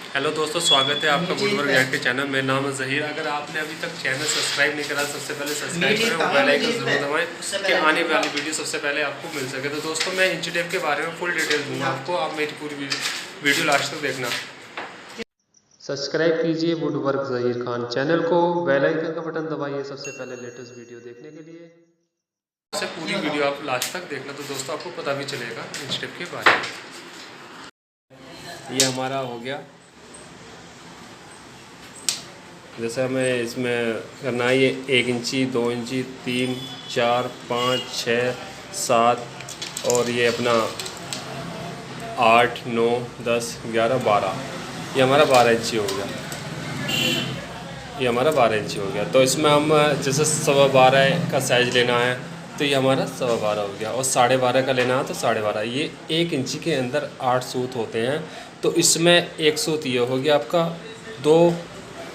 Hello दोस्तों, स्वागत है आपका वुडवर्क गाइड के चैनल। मेरा नाम है ज़हीर। अगर आपने अभी तक चैनल सब्सक्राइब नहीं करा, सबसे पहले सब्सक्राइब करें और बेल आइकन जरूर दबाएं कि आने वाली वीडियो सबसे पहले आपको मिल सके। तो दोस्तों, मैं इंची टेप के बारे में फुल डिटेल दूंगा आपको, आप मेरी पूरी वीडियो लास्ट तक देखना। सब्सक्राइब कीजिए वुडवर्क ज़हीर खान चैनल को, बेल आइकन का बटन दबाइए सबसे पहले लेटेस्ट वीडियो देखने के लिए। से पूरी वीडियो आप लास्ट तक देखना, तो दोस्तों आपको पता भी चलेगा इंची टेप के बारे में। ये हमारा हो गया, जैसे हमें इसमें करना है ये 1 इंची, 2 इंची, 3, 4, 5, 6, 7 और ये अपना 8, 9, 10, 11, 12। ये हमारा 12 इंची हो गया। ये हमारा 12 इंची हो गया। तो इसमें हम जैसे 12.25 का साइज़ लेना है तो ये हमारा 12.25 हो गया, और 12.5 का लेना है तो 12.5। ये 1 इंची के अंदर 8 सूत होते हैं। तो इसमें एक सूत ये हो गया आपका, 2,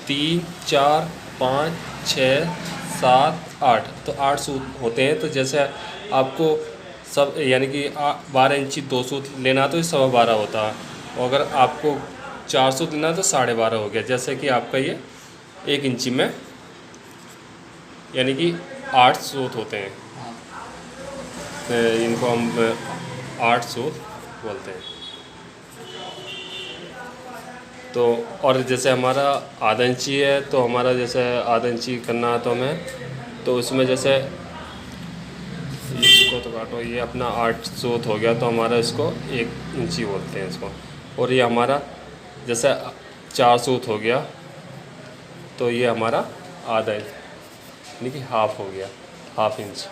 3, 4, 5, 6, 7, 8। तो 8 सूत होते हैं। तो जैसे आपको सब यानी कि 12 इंची 2 सूत लेना तो ये 12.25 होता है, और अगर आपको 4 सूत लेना तो 12.5 हो गया। जैसे कि आपका ये 1 इंची में यानी कि 8 सूत होते हैं। इनको हम 8 सूत बोलते हैं। तो और जैसे हमारा आधा इंची है, तो हमारा जैसे आधा इंची करना है तो हमें, तो उसमें जैसे इसको तो काटो, ये अपना 8 सूत हो गया, तो हमारा इसको 1 इंची बोलते हैं इसको। और ये हमारा जैसे 4 सूत हो गया, तो ये हमारा आधा इंच यानी कि हाफ हो गया, हाफ इंच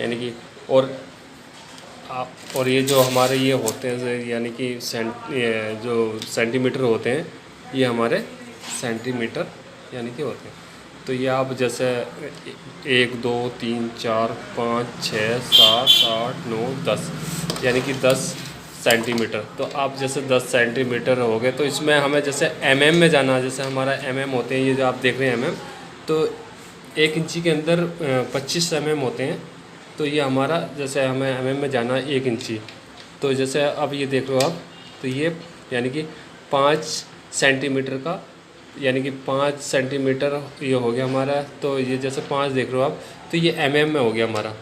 यानी कि। और ये जो हमारे ये होते हैं यानी कि जो सेंटीमीटर होते हैं, ये हमारे सेंटीमीटर यानी कि होते हैं। तो ये आप जैसे 1, 2, 3, 4, 5, 6, 7, 8, 9, 10 यानी कि 10 सेंटीमीटर। तो आप जैसे 10 सेंटीमीटर हो गए, तो इसमें हमें जैसे एमएम में जाना है। जैसे हमारा एमएम होते हैं, ये जो आप देख रहे हैं एमएम, तो 1 इंची के अंदर 25 एमएम होते हैं। तो ये हमारा जैसे हमें एमएम में जाना है 1 इंची। तो जैसे अब ये देख लो आप, तो ये यानी कि 5 सेंटीमीटर का यानी कि 5 सेंटीमीटर ये हो गया हमारा। तो ये जैसे 5 देख रहे हो आप, तो ये एमएम में हो गया हमारा,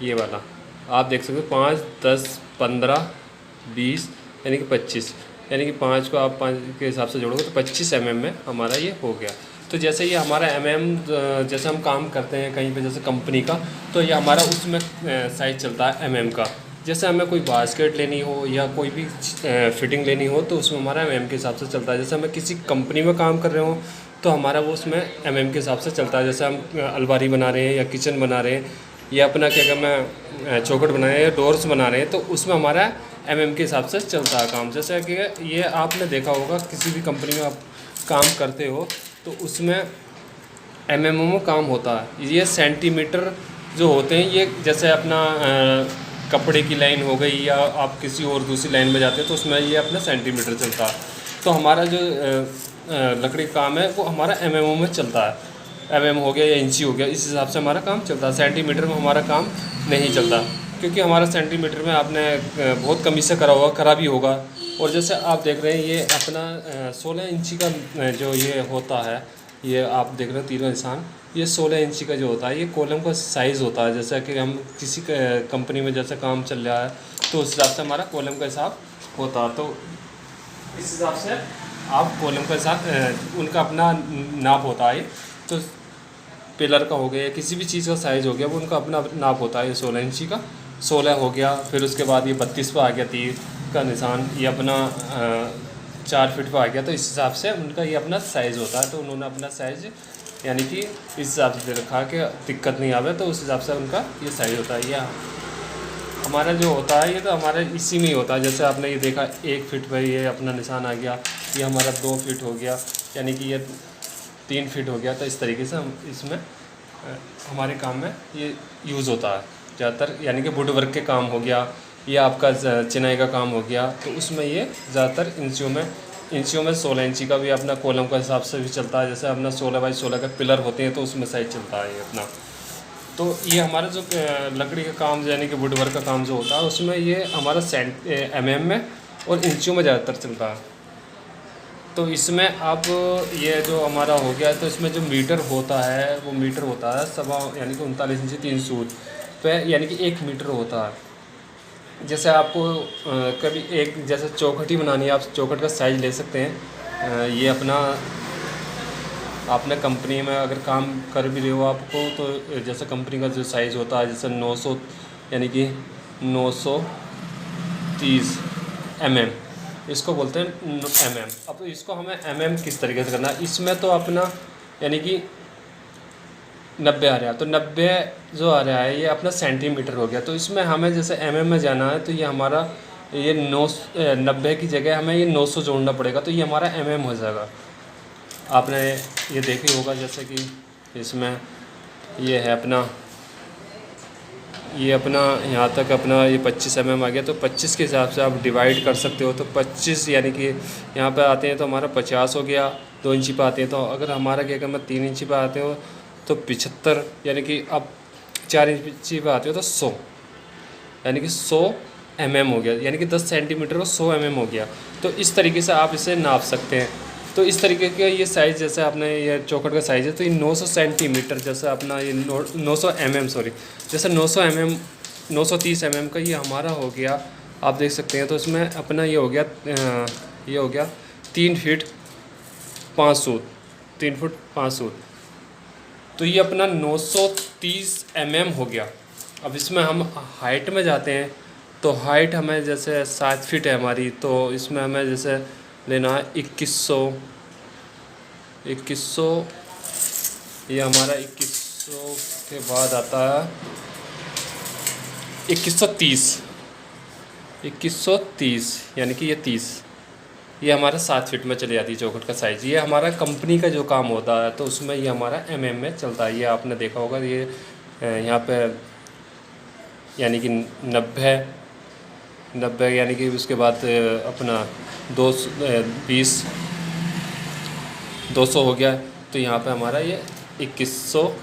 ये वाला आप देख सकते हो। 5, 10, 15, 20 यानी कि 25, यानी कि 5 को आप 5 के हिसाब से जोड़ोगे तो 25 एमएम में हमारा ये हो गया। तो जैसे ये हमारा एमएम, जैसे हम काम करते हैं कहीं पे जैसे कंपनी का, तो ये हमारा उसमें साइज़ चलता है एमएम का। जैसे हमें कोई बास्केट लेनी हो या कोई भी फिटिंग लेनी हो, तो उसमें हमारा एमएम के हिसाब से चलता है। जैसे हमें किसी कंपनी में काम कर रहे हो तो हमारा वो उसमें एमएम के हिसाब से चलता है। जैसे हम अलमारी बना रहे हैं या किचन बना रहे हैं या अपना क्या कहते हैं चौखट बना रहे हैं या डोर्स बना रहे हैं, तो उसमें हमारा एमएम के हिसाब से चलता है काम। जैसे कि ये आपने देखा होगा किसी भी कंपनी में आप काम करते हो तो उसमें एमएम में काम होता है। ये सेंटीमीटर जो होते हैं, ये जैसे अपना कपड़े की लाइन हो गई या आप किसी और दूसरी लाइन में जाते हैं तो उसमें ये अपना सेंटीमीटर चलता है। तो हमारा जो लकड़ी का काम है वो हमारा एमएम में चलता है। एमएम हो गया या इंची हो गया, इस हिसाब से हमारा काम चलता है। सेंटीमीटर में हमारा काम नहीं चलता, क्योंकि हमारा सेंटीमीटर में आपने बहुत कमी से करा होगा, करा भी होगा। और जैसे आप देख रहे हैं ये अपना 16 इंची का जो ये होता है, ये आप देख रहे हैं तीनों निशान, ये 16 इंची का जो होता है ये कॉलम का साइज़ होता है। जैसा कि हम किसी कंपनी में जैसे काम चल रहा है तो उस हिसाब से हमारा कॉलम का हिसाब होता है। तो इस हिसाब से आप कॉलम का हिसाब उनका अपना नाप होता है। तो पिलर का हो गया, किसी भी चीज़ का साइज़ हो गया, वो उनका अपना नाप होता है। ये 16 इंची का 16 हो गया, फिर उसके बाद ये 32 पर आ गया तीर का निशान, ये अपना 4 फीट पर आ गया। तो इस हिसाब से उनका ये अपना साइज़ होता है। तो उन्होंने अपना साइज़ यानी कि इस हिसाब से दे रखा कि दिक्कत नहीं आवे, तो उस हिसाब से उनका ये साइज़ होता है। ये हमारा जो होता है ये तो हमारे इसी में ही होता है। जैसे आपने ये देखा 1 फीट पर ये अपना निशान आ गया, ये हमारा 2 फीट हो गया, यानी कि ये 3 फीट हो गया। तो इस तरीके से हम इसमें हमारे काम में ये यूज़ होता है ज़्यादातर, यानी कि वुड वर्क के काम हो गया या आपका चिनाई का काम हो गया, तो उसमें ये ज़्यादातर इंचियों में 16 इंची का भी अपना कॉलम का हिसाब से भी चलता है। जैसे अपना 16 बाई 16 का पिलर होते हैं तो उसमें साइज चलता है ये अपना। तो ये हमारा जो लकड़ी का काम यानी कि वुड वर्क का काम जो होता है उसमें ये हमारा एमएम में और इंचियों में ज़्यादातर चलता है। तो इसमें अब ये जो हमारा हो गया, तो इसमें जो मीटर होता है वो मीटर होता है सवा यानी कि 39 इंची 3 सूत पे, यानी कि 1 मीटर होता है। जैसे आपको कभी एक जैसे चौखट ही बनानी है, आप चौखट का साइज़ ले सकते हैं। ये अपना आपने कंपनी में अगर काम कर भी रहे हो आपको, तो जैसे कंपनी का जो साइज़ होता है जैसे 900 यानी कि 930 mm, इसको बोलते हैं mm। अब इसको हमें mm किस तरीके से करना है, इसमें तो अपना यानी कि 90 आ रहा है, तो 90 जो आ रहा है ये अपना सेंटीमीटर हो गया। तो इसमें हमें जैसे mm में जाना है, तो ये हमारा ये 90 की जगह हमें ये 900 जोड़ना पड़ेगा, तो ये हमारा mm हो जाएगा। आपने ये देखी होगा जैसे कि इसमें ये है अपना, ये अपना यहाँ तक अपना ये 25 mm आ गया, तो 25 के हिसाब से आप डिवाइड कर सकते हो। तो 25 यानी कि यहाँ पे आते हैं तो हमारा 50 हो गया, 2 इंची पे आते हैं। तो अगर हमारा क्या मैं 3 इंची पे आते हो तो 75, यानी कि अब 4 इंची पे आते हो तो 100, यानी कि 100 mm हो गया, यानी कि 10 सेंटीमीटर को 100 mm हो गया। तो इस तरीके से आप इसे नाप सकते हैं। तो इस तरीके का ये साइज़, जैसे आपने ये चौखट का साइज़ है, तो ये 900 सेंटीमीटर जैसे अपना ये 900 mm सॉरी, जैसे 900 mm 930 mm का ये हमारा हो गया, आप देख सकते हैं। तो इसमें अपना ये हो गया 3 फीट 5 सूत, 3 फुट 5 सूत। तो ये अपना 930 mm हो गया। अब इसमें हम हाइट में जाते हैं, तो हाइट हमें जैसे 7 फीट है हमारी, तो इसमें हमें जैसे लेना है 2100, ये हमारा 2100 के बाद आता है 2130, यानी कि ये 30, ये हमारा 7 फीट में चली जाती है चौखट का साइज़। ये हमारा कंपनी का जो काम होता है, तो उसमें ये हमारा mm में चलता है। ये आपने देखा होगा, ये यहाँ पे यानी कि 90 यानी कि उसके बाद अपना 200 हो गया। तो यहाँ पे हमारा ये 2100,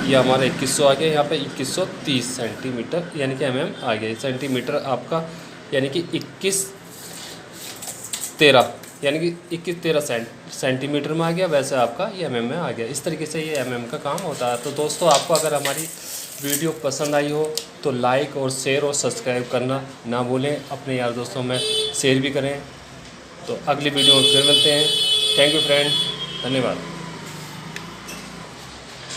ये हमारा 2100 आ गया। यहाँ पे 2130 सेंटीमीटर यानी कि mm आ गया। सेंटीमीटर आपका यानी कि 2113 यानी कि 2113 सेंटीमीटर में आ गया, वैसे आपका ये mm में आ गया। इस तरीके से ये mm का काम होता है। तो दोस्तों, आपको अगर हमारी वीडियो पसंद आई हो तो लाइक और शेयर और सब्सक्राइब करना ना भूलें। अपने यार दोस्तों में शेयर भी करें। तो अगली वीडियो में फिर मिलते हैं। थैंक यू फ्रेंड, धन्यवाद।